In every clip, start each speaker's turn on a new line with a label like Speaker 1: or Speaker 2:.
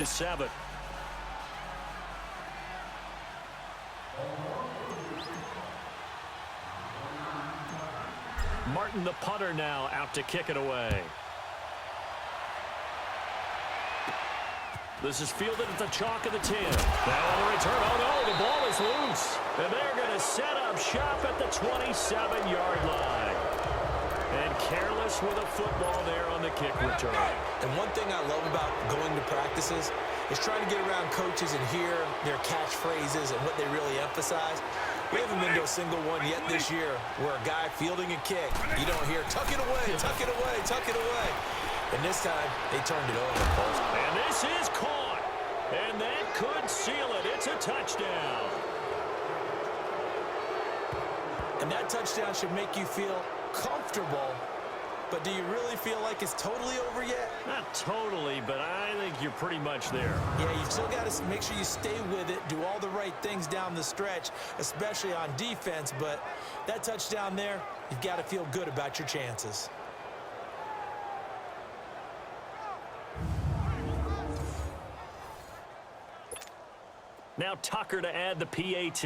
Speaker 1: 7. Martin, the punter, now out to kick it away. This is fielded at the chalk of the 10. Now on the return. Oh, no, the ball is loose. And they're going to set up shop at the 27-yard line. And careless with a football there on the kick return.
Speaker 2: And one thing I love about going to practices is trying to get around coaches and hear their catchphrases and what they really emphasize. We haven't been to a single one yet this year where a guy fielding a kick, you don't hear, tuck it away, tuck it away, tuck it away. And this time, they turned it over.
Speaker 1: And this is caught. And that could seal it. It's a touchdown.
Speaker 2: And that touchdown should make you feel comfortable. But do you really feel like it's totally over yet?
Speaker 1: Not totally, but I think you're pretty much there.
Speaker 2: Yeah, you've still got to make sure you stay with it, do all the right things down the stretch, especially on defense. But that touchdown there, you've got to feel good about your chances.
Speaker 1: Now Tucker to add the PAT.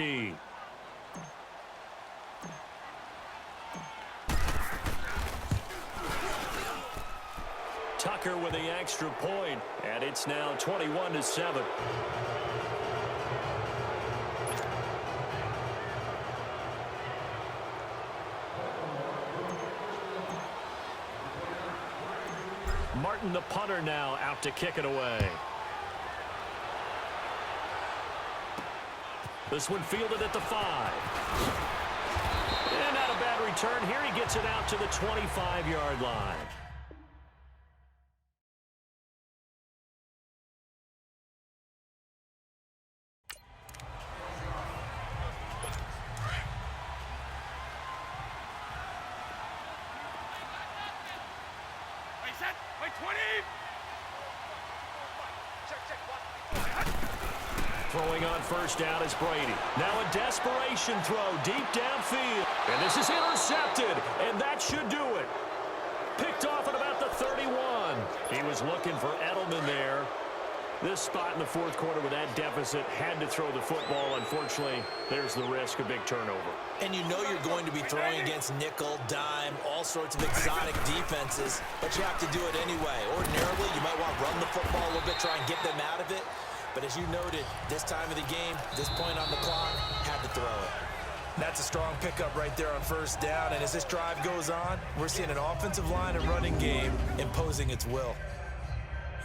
Speaker 1: Tucker with the extra point, and it's now 21-7. Martin, the punter, now out to kick it away. This one fielded at the 5. And not a bad return. Here he gets it out to the 25-yard line. Throwing on first down is Brady. Now a desperation throw deep downfield. And this is intercepted. And that should do it. Picked off at about the 31. He was looking for Edelman there. This spot in the fourth quarter with that deficit had to throw the football. Unfortunately, there's the risk of big turnover.
Speaker 2: And you know you're going to be throwing against nickel, dime, all sorts of exotic defenses, but you have to do it anyway. Ordinarily, you might want to run the football a little bit, try and get them out of it. But as you noted, this time of the game, this point on the clock, had to throw it. That's a strong pickup right there on first down. And as this drive goes on, we're seeing an offensive line and running game imposing its will.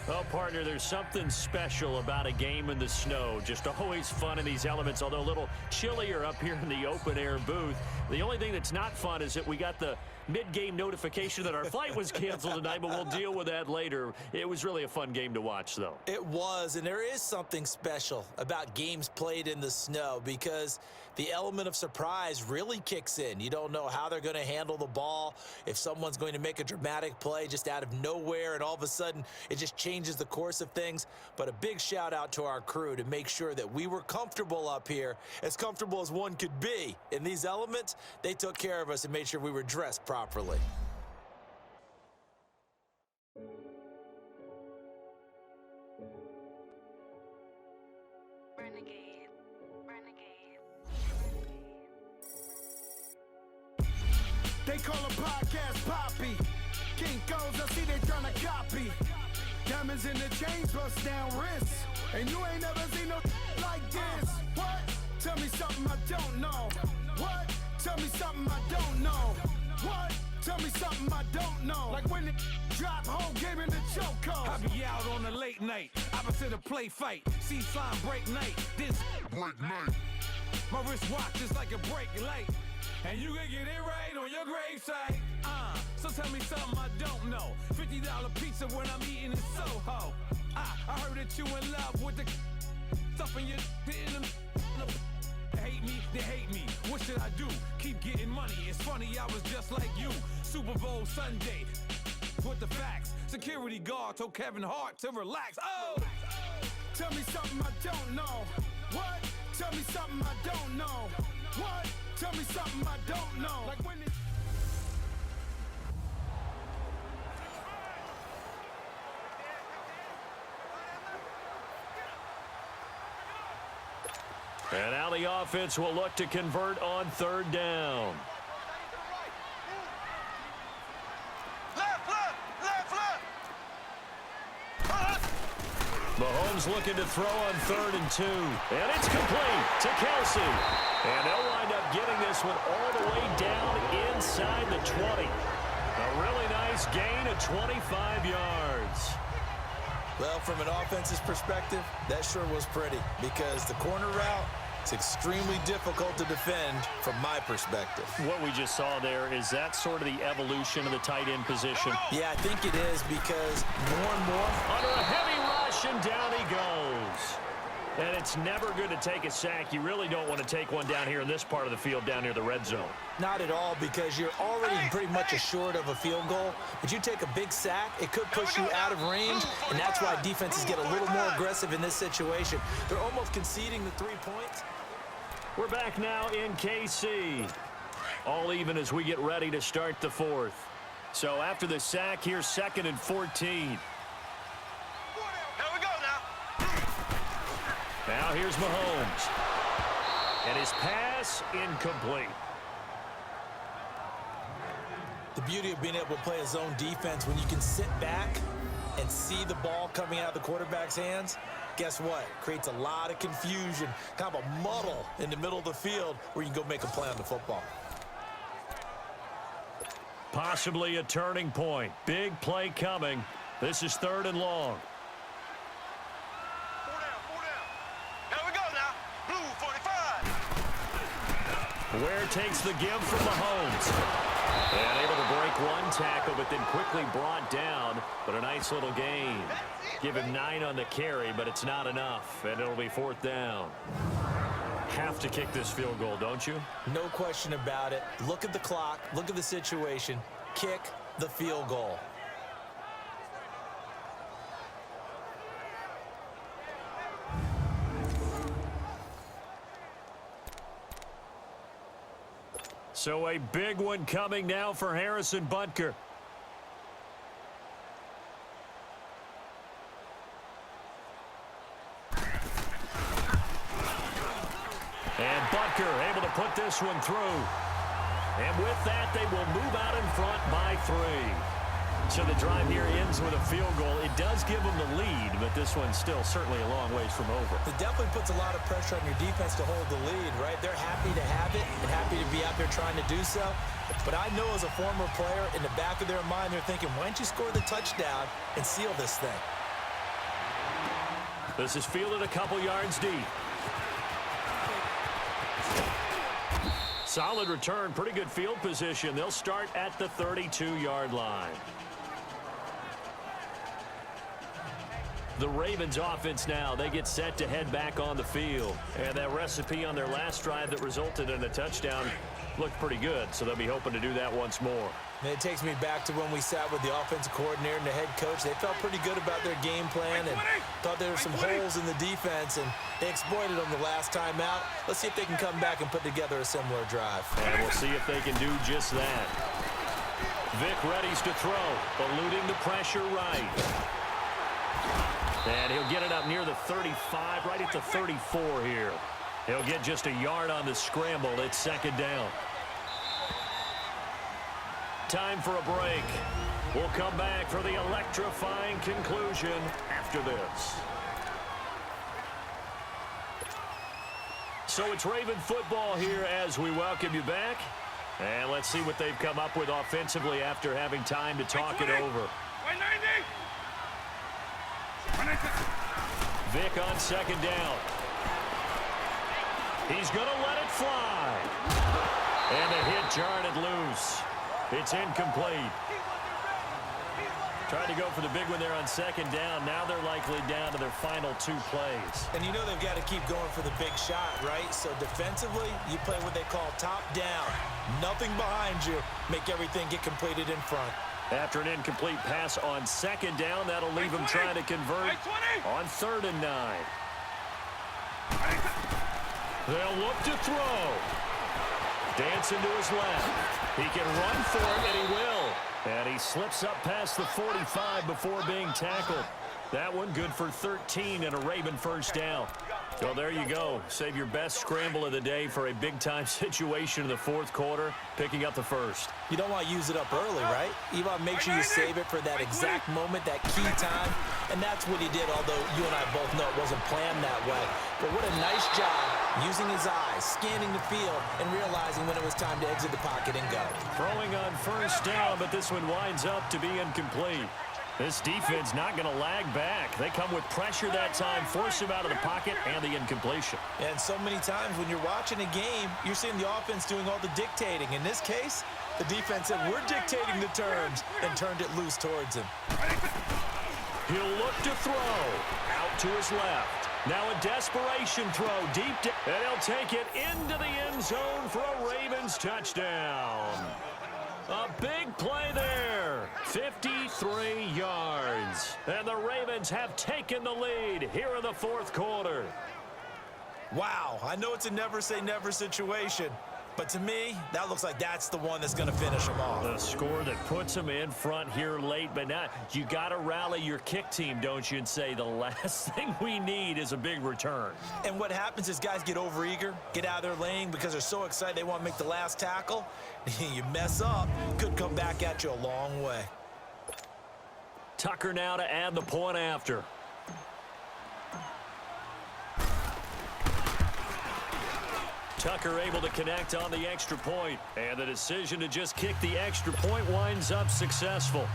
Speaker 1: Well, partner, there's something special about a game in the snow. Just always fun in these elements, although a little chillier up here in the open-air booth. The only thing that's not fun is that we got the mid-game notification that our flight was canceled tonight, but we'll deal with that later. It was really a fun game to watch, though.
Speaker 2: It was, and there is something special about games played in the snow because the element of surprise really kicks in. You don't know how they're going to handle the ball, if someone's going to make a dramatic play just out of nowhere, and all of a sudden it just changes the course of things. But a big shout out to our crew to make sure that we were comfortable up here, as comfortable as one could be. In these elements, they took care of us and made sure we were dressed properly.
Speaker 3: They call a podcast Poppy. Kinkos, I see they tryna copy. Diamonds in the chains, bust down wrists. And you ain't never seen no like this. What? Tell me something I don't know. What? Tell me something I don't know. What? Tell me something I don't know. Like when it drop, whole game in the chokehold.
Speaker 4: I be out on a late night, opposite a play fight. See slime break night, this break night. My wrist watch is like a break light. And you can get it right on your gravesite. So tell me something I don't know. $50 pizza when I'm eating in Soho. I heard that you in love with the stuff in your in the hate me, they hate me. What should I do? Keep getting money. It's funny, I was just like you. Super Bowl Sunday. With the facts. Security guard told Kevin Hart to relax. Oh!
Speaker 3: Tell me something I don't know. What? Tell me something I don't know. What? Tell me something I don't know. Like when it
Speaker 1: And now the offense will look to convert on third down. Mahomes looking to throw on 3rd and 2. And it's complete to Kelsey. And they'll wind up getting this one all the way down inside the 20. A really nice gain of 25 yards.
Speaker 2: Well, from an offense's perspective, that sure was pretty because the corner route is extremely difficult to defend from my perspective.
Speaker 1: What we just saw there, is that sort of the evolution of the tight end position?
Speaker 2: Yeah, I think it is because more and more.
Speaker 1: Under a heavy rush, and down he goes. And it's never good to take a sack. You really don't want to take one down here in this part of the field, down near the red zone.
Speaker 2: Not at all, because you're already pretty much assured of a field goal. But you take a big sack, it could push you out of range, and that's why defenses get a little more aggressive in this situation. They're almost conceding the 3 points.
Speaker 1: We're back now in KC. All even as we get ready to start the 4th. So after the sack, here's 2nd and 14. Now here's Mahomes. And his pass incomplete.
Speaker 2: The beauty of being able to play a zone defense when you can sit back and see the ball coming out of the quarterback's hands, guess what? Creates a lot of confusion, kind of a muddle in the middle of the field where you can go make a play on the football.
Speaker 1: Possibly a turning point. Big play coming. This is 3rd and long. Ware takes the give from Mahomes. And able to break one tackle, but then quickly brought down. But a nice little gain. Give him 9 on the carry, but it's not enough. And it'll be 4th down. Have to kick this field goal, don't you?
Speaker 2: No question about it. Look at the clock. Look at the situation. Kick the field goal.
Speaker 1: So a big one coming now for Harrison Butker. And Butker able to put this one through. And with that, they will move out in front by 3. So the drive here ends with a field goal. It does give them the lead, but this one's still certainly a long ways from over.
Speaker 2: It definitely puts a lot of pressure on your defense to hold the lead, right? They're happy to have it and happy to be out there trying to do so. But I know as a former player, in the back of their mind, they're thinking, why don't you score the touchdown and seal this thing?
Speaker 1: This is fielded a couple yards deep. Solid return, pretty good field position. They'll start at the 32-yard line. The Ravens offense now, they get set to head back on the field. And that recipe on their last drive that resulted in a touchdown looked pretty good, so they'll be hoping to do that once more.
Speaker 2: And it takes me back to when we sat with the offensive coordinator and the head coach. They felt pretty good about their game plan and thought there were some holes in the defense, and they exploited them the last time out. Let's see if they can come back and put together a similar drive.
Speaker 1: And we'll see if they can do just that. Vic readies to throw, eluding the pressure right. And he'll get it up near the 35, right at the 34 here. He'll get just a yard on the scramble. It's 2nd down. Time for a break. We'll come back for the electrifying conclusion after this. So it's Raven football here as we welcome you back. And let's see what they've come up with offensively after having time to talk it over. Vic on 2nd down. He's going to let it fly. And the hit jarred it loose. It's incomplete. Tried to go for the big one there on 2nd down. Now they're likely down to their final 2 plays.
Speaker 2: And you know they've got to keep going for the big shot, right? So defensively, you play what they call top down. Nothing behind you. Make everything get completed in front.
Speaker 1: After an incomplete pass on 2nd down, that'll leave him trying to convert on 3rd and 9. They'll look to throw. Dancing to his left. He can run for it, and he will. And he slips up past the 45 before being tackled. That one good for 13 and a Raven 1st down. Well, there you go. Save your best scramble of the day for a big-time situation in the fourth quarter, picking up the first.
Speaker 2: You don't want to use it up early, right? You want to make sure you save it for that exact moment, that key time. And that's what he did, although you and I both know it wasn't planned that way. But what a nice job using his eyes, scanning the field, and realizing when it was time to exit the pocket and go.
Speaker 1: Throwing on first down, but this one winds up to be incomplete. This defense not going to lag back. They come with pressure that time, force him out of the pocket, and the incompletion.
Speaker 2: And so many times when you're watching a game, you're seeing the offense doing all the dictating. In this case, the defense said, we're dictating the terms, and turned it loose towards him.
Speaker 1: He'll look to throw. Out to his left. Now a desperation throw deep down. And he'll take it into the end zone for a Ravens touchdown. A big play there. 53 yards. And the Ravens have taken the lead here in the fourth quarter.
Speaker 2: Wow, I know it's a never-say-never situation, but to me, that looks like that's the one that's going to finish them off.
Speaker 1: The score that puts them in front here late, but now you got to rally your kick team, don't you, and say the last thing we need is a big return.
Speaker 2: And what happens is guys get overeager, get out of their lane because they're so excited they want to make the last tackle. You mess up, could come back at you a long way.
Speaker 1: Tucker now to add the point after. Tucker able to connect on the extra point, and the decision to just kick the extra point winds up successful.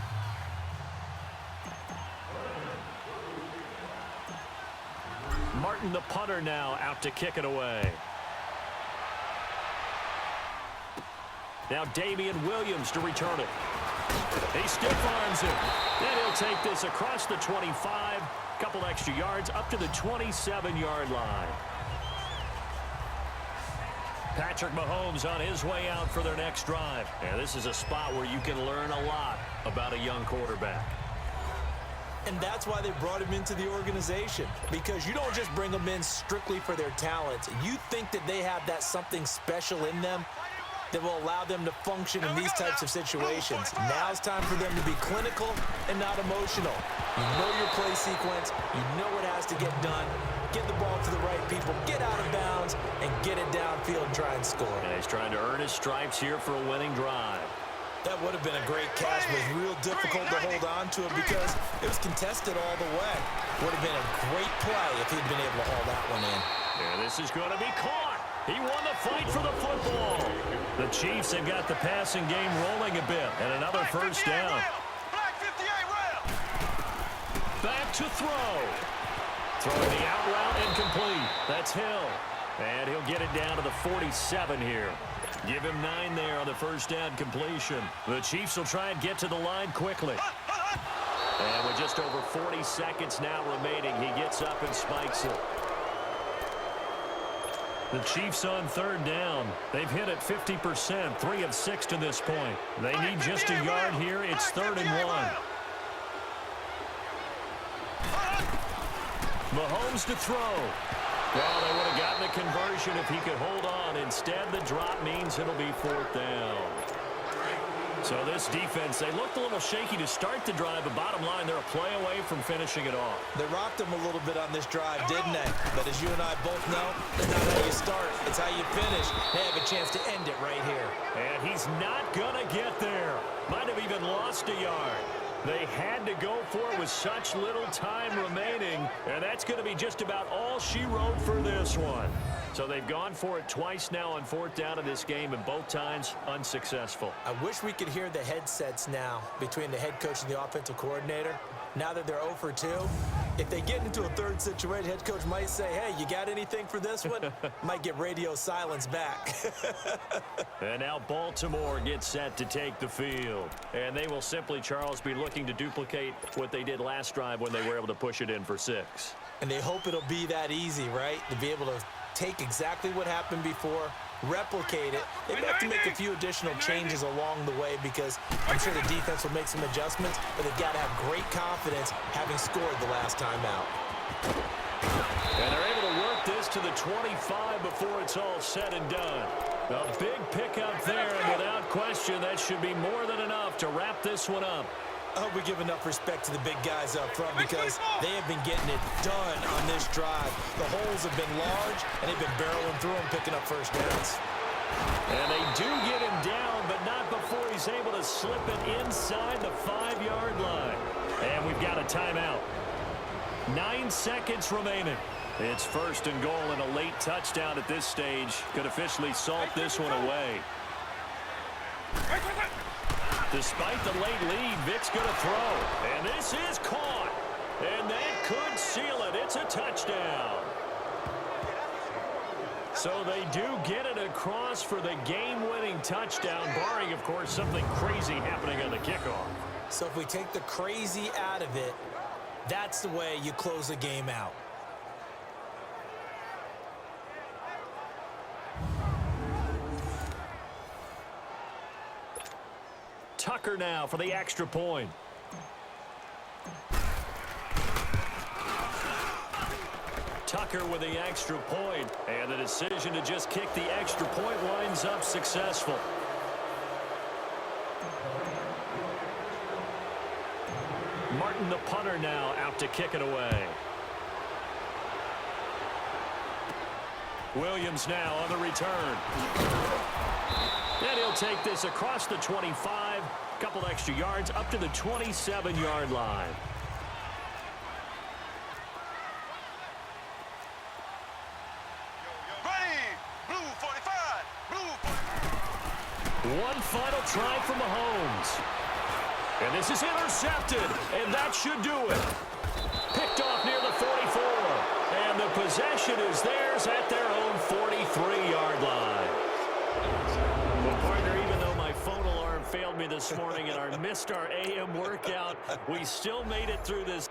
Speaker 1: Martin, the punter, now out to kick it away. Now Damian Williams to return it. He stiff arms it. Then he'll take this across the 25, couple extra yards up to the 27-yard line. Patrick Mahomes on his way out for their next drive. And this is a spot where you can learn a lot about a young quarterback.
Speaker 2: And that's why they brought him into the organization, because you don't just bring them in strictly for their talent. You think that they have that something special in them that will allow them to function in these types of situations. Now it's time for them to be clinical and not emotional. You know your play sequence. You know what has to get done. Get the ball to the right people, get out of bounds, and get it downfield and try and score.
Speaker 1: And he's trying to earn his stripes here for a winning drive.
Speaker 2: That would have been a great catch, but it was real difficult to hold on to it because it was contested all the way. Would have been a great play if he'd been able to haul that one in.
Speaker 1: And this is going to be caught. He won the fight for the football. The Chiefs have got the passing game rolling a bit, and another first down. Back to throw. Throwing the out route incomplete. That's Hill. And he'll get it down to the 47 here. Give him 9 there on the first down completion. The Chiefs will try and get to the line quickly. And with just over 40 seconds now remaining, he gets up and spikes it. The Chiefs on third down. They've hit it 50%, 3 of 6 to this point. They need just a yard here. It's 3rd and 1. Mahomes to throw. Well, they would have gotten a conversion if he could hold on. Instead, the drop means it'll be 4th down. So this defense, they looked a little shaky to start the drive, but bottom line, they're a play away from finishing it off.
Speaker 2: They rocked them a little bit on this drive, didn't they? But as you and I both know, it's not how you start, it's how you finish. They have a chance to end it right here.
Speaker 1: And he's not going to get there. Might have even lost a yard. They had to go for it with such little time remaining, and that's going to be just about all she wrote for this one. So they've gone for it twice now on 4th down in this game, and both times unsuccessful.
Speaker 2: I wish we could hear the headsets now between the head coach and the offensive coordinator. Now that they're 0 for 2, if they get into a third situation, head coach might say, hey, you got anything for this one? Might get radio silence back.
Speaker 1: And now Baltimore gets set to take the field. And they will simply, Charles, be looking to duplicate what they did last drive when they were able to push it in for 6.
Speaker 2: And they hope it'll be that easy, right? To be able to take exactly what happened before, replicate it. They may have to make a few additional changes along the way because I'm sure the defense will make some adjustments, but they've got to have great confidence having scored the last time out.
Speaker 1: And they're able to work this to the 25 before it's all said and done. A big pickup there, and without question, that should be more than enough to wrap this one up.
Speaker 2: I hope we give enough respect to the big guys up front because they have been getting it done on this drive. The holes have been large, and they've been barreling through them, picking up first downs.
Speaker 1: And they do get him down, but not before he's able to slip it inside the 5-yard line. And we've got a timeout. 9 seconds remaining. It's 1st and goal, and a late touchdown at this stage could officially salt this one away. Despite the late lead, Vic's going to throw. And this is caught. And that could seal it. It's a touchdown. So they do get it across for the game-winning touchdown, barring, of course, something crazy happening on the kickoff.
Speaker 2: So if we take the crazy out of it, that's the way you close the game out.
Speaker 1: Tucker now for the extra point. Tucker with the extra point, and the decision to just kick the extra point winds up successful. Martin, the punter, now out to kick it away. Williams now on the return. And he'll take this across the 25, couple extra yards up to the 27-yard line. One final try from Mahomes. And this is intercepted, and that should do it. Picked off near the 44. And the possession is theirs at their own 43-yard line. Well, partner, even though my phone alarm failed me this morning and I missed our AM workout, we still made it through this.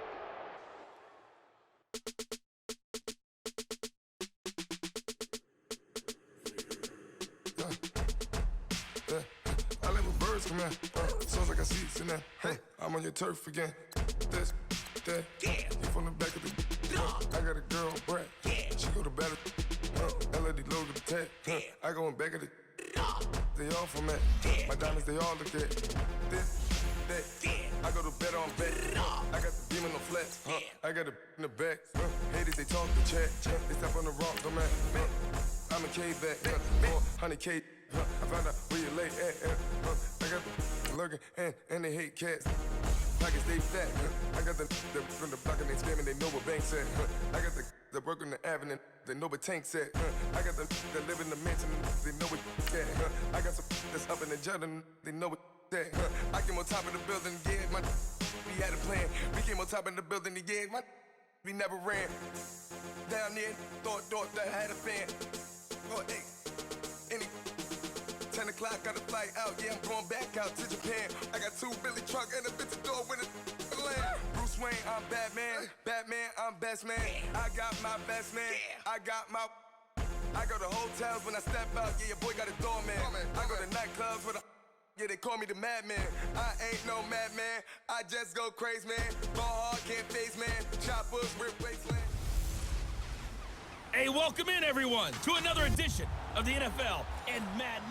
Speaker 5: Sounds like I see it's in there. Hey, I'm on your turf again. This, that, you from the back of the. I got a girl, Brad. She go to battle. LED logo the tag. I go in back of the. They all from that. My diamonds, they all look at. This, that. I go to bed on bed. I got the demon on flex. I got it in the back. Haters, they talk the chat. They step on the rock, the man. I'm a K-back. 400K. I found out where you lay at. I got the lurking and they hate cats. Pockets they fat. I got the from the block and they scamming. They know what banks at. I got the work on the avenue. They know what tanks at. I got the that live in the mansion. They know what that. I got some that's up in the Jordan. They know what that. I came on top of the building. Yeah, my we had a plan. We came on top of the building. Yeah, my we never ran. Down there, thought that had a fan. Oh, hey, any 10 o'clock, got a flight out. Yeah, I'm going back out to Japan. I got 2 Billy truck and a bitch door with a land. Bruce Wayne, I'm Batman. Batman, I'm best man. I got my best man. I got my. I go to hotels when I step out. Yeah, your boy got a doorman. I go to nightclubs with a. Yeah, they call me the madman. I ain't no madman. I just go crazy, man. Ball hard, can't face, man. Choppers, rip wasteland.
Speaker 4: Hey, welcome in, everyone, to another edition of the NFL and Madden.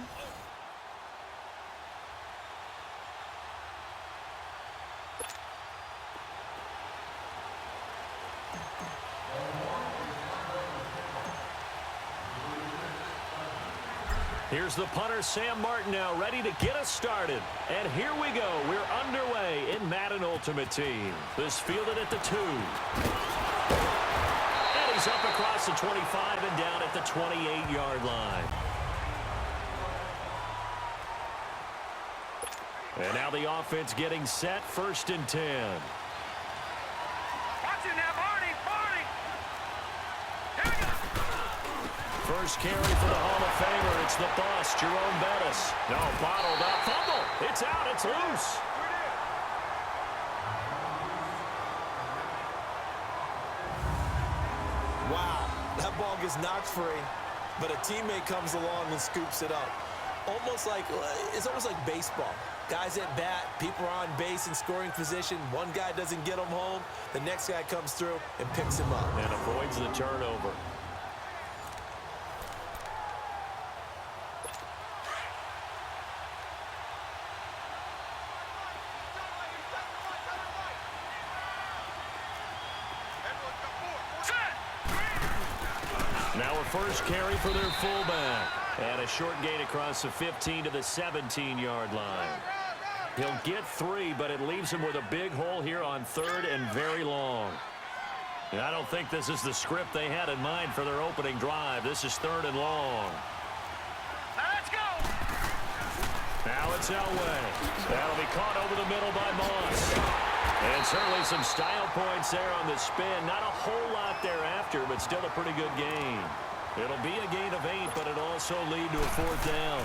Speaker 1: Here's the punter, Sam Martin, now ready to get us started. And here we go. We're underway in Madden Ultimate Team. This fielded at the 2. And he's up across the 25 and down at the 28-yard line. And now the offense getting set, 1st and 10.
Speaker 6: Watch it now, Barney! Here we go!
Speaker 1: First carry for the Hall of Famer. It's the boss, Jerome Bettis. No, bottled up. Fumble. It's out. It's loose.
Speaker 2: Wow, that ball gets knocked free, but a teammate comes along and scoops it up. It's almost like baseball. Guys at bat, people are on base in scoring position. One guy doesn't get him home. The next guy comes through and picks him up.
Speaker 1: And avoids the turnover. Now a first carry for their fullback. And a short gain across the 15 to the 17-yard line. He'll get 3, but it leaves him with a big hole here on 3rd and very long. And I don't think this is the script they had in mind for their opening drive. This is 3rd and long.
Speaker 6: Let's go!
Speaker 1: Now it's Elway. That'll be caught over the middle by Moss. And certainly some style points there on the spin. Not a whole lot thereafter, but still a pretty good gain. It'll be a gain of 8, but it'll also lead to a 4th down.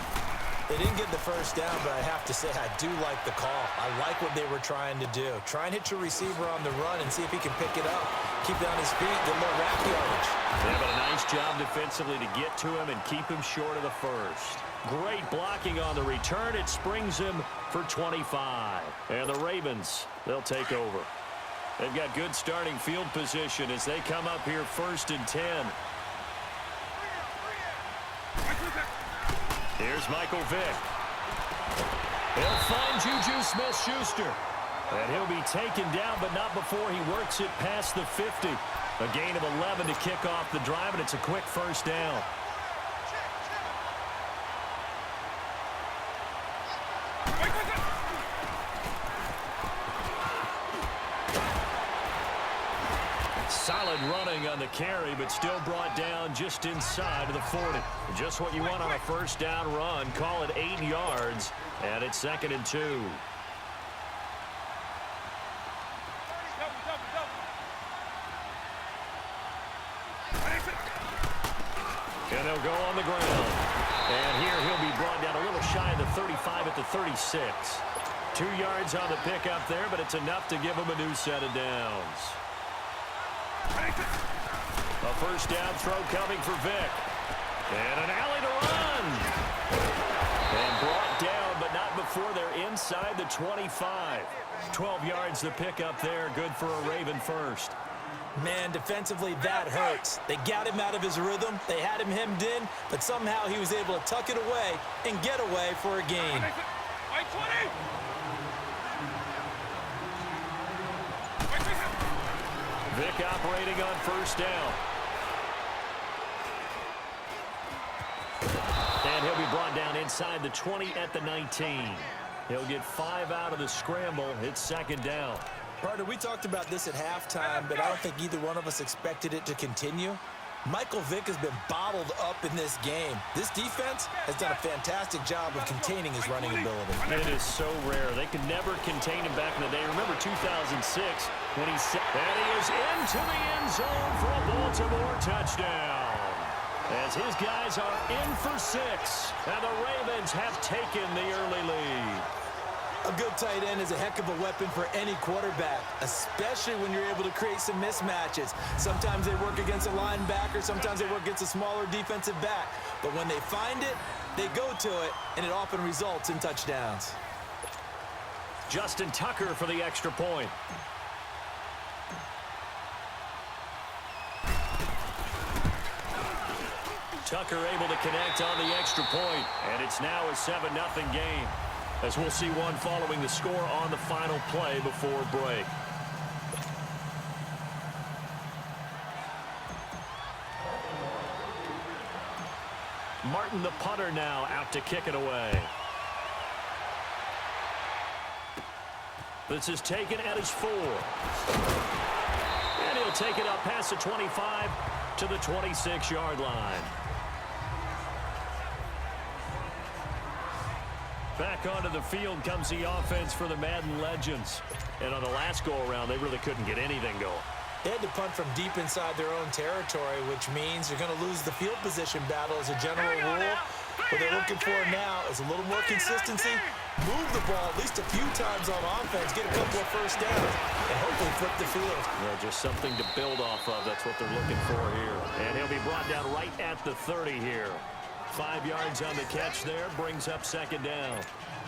Speaker 2: They didn't get the first down, but I have to say I do like the call. I like what they were trying to do. Try and hit your receiver on the run and see if he can pick it up. Keep it on his feet, get a little rack yardage.
Speaker 1: Yeah, but a nice job defensively to get to him and keep him short of the first. Great blocking on the return. It springs him for 25. And the Ravens, they'll take over. They've got good starting field position as they come up here 1st and 10. Here's Michael Vick. He'll find Juju Smith-Schuster. And he'll be taken down, but not before he works it past the 50. A gain of 11 to kick off the drive, and it's a quick first down. Solid running on the carry, but still brought down just inside of the 40. Just what you want on a first down run. Call it 8 yards, and it's 2nd and 2. And they'll go on the ground. And here he'll be brought down a little shy of the 35 at the 36. 2 yards on the pickup there, but it's enough to give him a new set of downs. A first down throw coming for Vick. And an alley to run. And brought down, but not before they're inside the 25. 12 yards the pickup there. Good for a Raven first.
Speaker 2: Man, defensively, that hurts. They got him out of his rhythm. They had him hemmed in, but somehow he was able to tuck it away and get away for a gain.
Speaker 1: Vick operating on first down. And he'll be brought down inside the 20 at the 19. He'll get 5 out of the scramble. It's 2nd down.
Speaker 2: Partner, we talked about this at halftime, but I don't think either one of us expected it to continue. Michael Vick has been bottled up in this game. This defense has done a fantastic job of containing his running ability.
Speaker 1: It is so rare. They could never contain him back in the day. Remember 2006 when he said, and he is into the end zone for a Baltimore touchdown. As his guys are in for 6, and the Ravens have taken the early lead.
Speaker 2: A good tight end is a heck of a weapon for any quarterback, especially when you're able to create some mismatches. Sometimes they work against a linebacker, sometimes they work against a smaller defensive back. But when they find it, they go to it, and it often results in touchdowns.
Speaker 1: Justin Tucker for the extra point. Tucker able to connect on the extra point, and it's now a 7-0 game. As we'll see one following the score on the final play before break. Martin, the punter, now out to kick it away. This is taken at his 4. And he'll take it up past the 25 to the 26-yard line. Back onto the field comes the offense for the Madden Legends. And on the last go-around, they really couldn't get anything going.
Speaker 2: They had to punt from deep inside their own territory, which means you're going to lose the field position battle as a general rule. What they're looking for now is a little more consistency, move the ball at least a few times on offense, get a couple of first downs, and hopefully flip the field.
Speaker 1: Yeah, just something to build off of. That's what they're looking for here. And he'll be brought down right at the 30 here. 5 yards on the catch there, brings up 2nd down.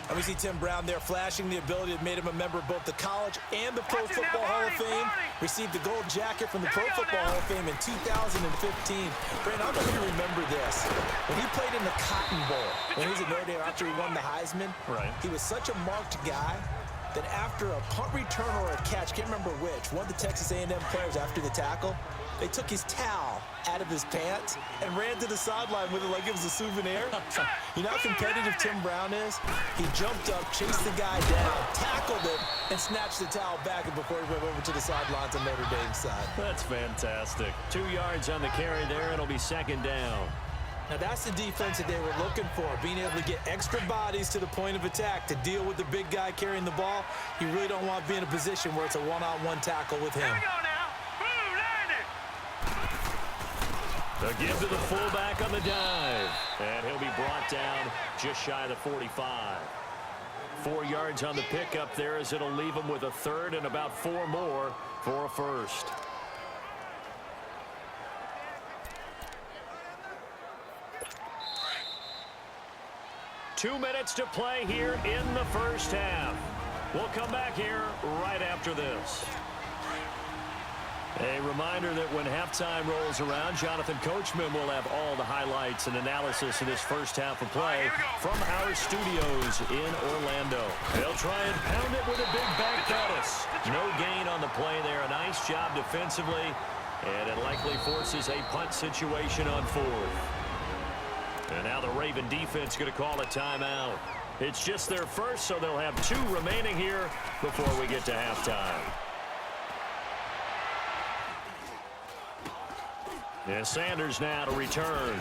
Speaker 2: And we see Tim Brown there flashing the ability that made him a member of both the College and the Pro Football Hall of Fame. Received the gold jacket from the Pro Football Hall of Fame in 2015. Brandon, I don't know if you remember this. When he played in the Cotton Bowl, when he was at Notre Dame after he won the Heisman,
Speaker 1: right,
Speaker 2: he was such a marked guy that after a punt return or a catch, can't remember which, one of the Texas A&M players after the tackle, they took his towel, out of his pants and ran to the sideline with it like it was a souvenir. You know how competitive Tim Brown is? He jumped up, chased the guy down, tackled him, and snatched the towel back before he went over to the sidelines on Notre Dame's side.
Speaker 1: That's fantastic. 2 yards on the carry there. It'll be second down.
Speaker 2: Now, that's the defense that they were looking for, being able to get extra bodies to the point of attack to deal with the big guy carrying the ball. You really don't want to be in a position where it's a one-on-one tackle with him.
Speaker 6: Here we go now. Boom,
Speaker 1: The give to the fullback on the dive. And he'll be brought down just shy of the 45. 4 yards on the pickup there as it'll leave him with a third and about 4 more for a first. Two minutes to play here in the first half. We'll come back here right after this. A reminder that when halftime rolls around, Jonathan Coachman will have all the highlights and analysis of this first half of play from our studios in Orlando. They'll try and pound it with a big back lettuce. No gain on the play there. A nice job defensively, and it likely forces a punt situation on fourth. And now the Raven defense going to call a timeout. It's just their first, so they'll have 2 remaining here before we get to halftime. And Sanders now to return.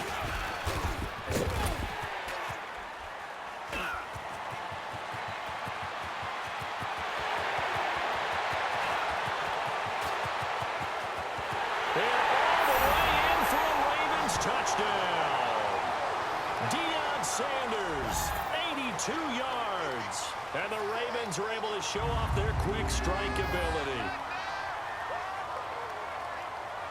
Speaker 1: And all the way in for a Ravens touchdown. Sanders, 82 yards. And the Ravens are able to show off their quick strike ability.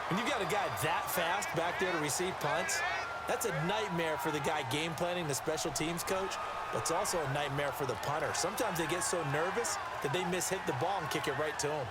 Speaker 2: When you've got a guy that fast back there to receive punts, that's a nightmare for the guy game planning, the special teams coach, but it's also a nightmare for the punter. Sometimes they get so nervous that they hit the ball and kick it right to him.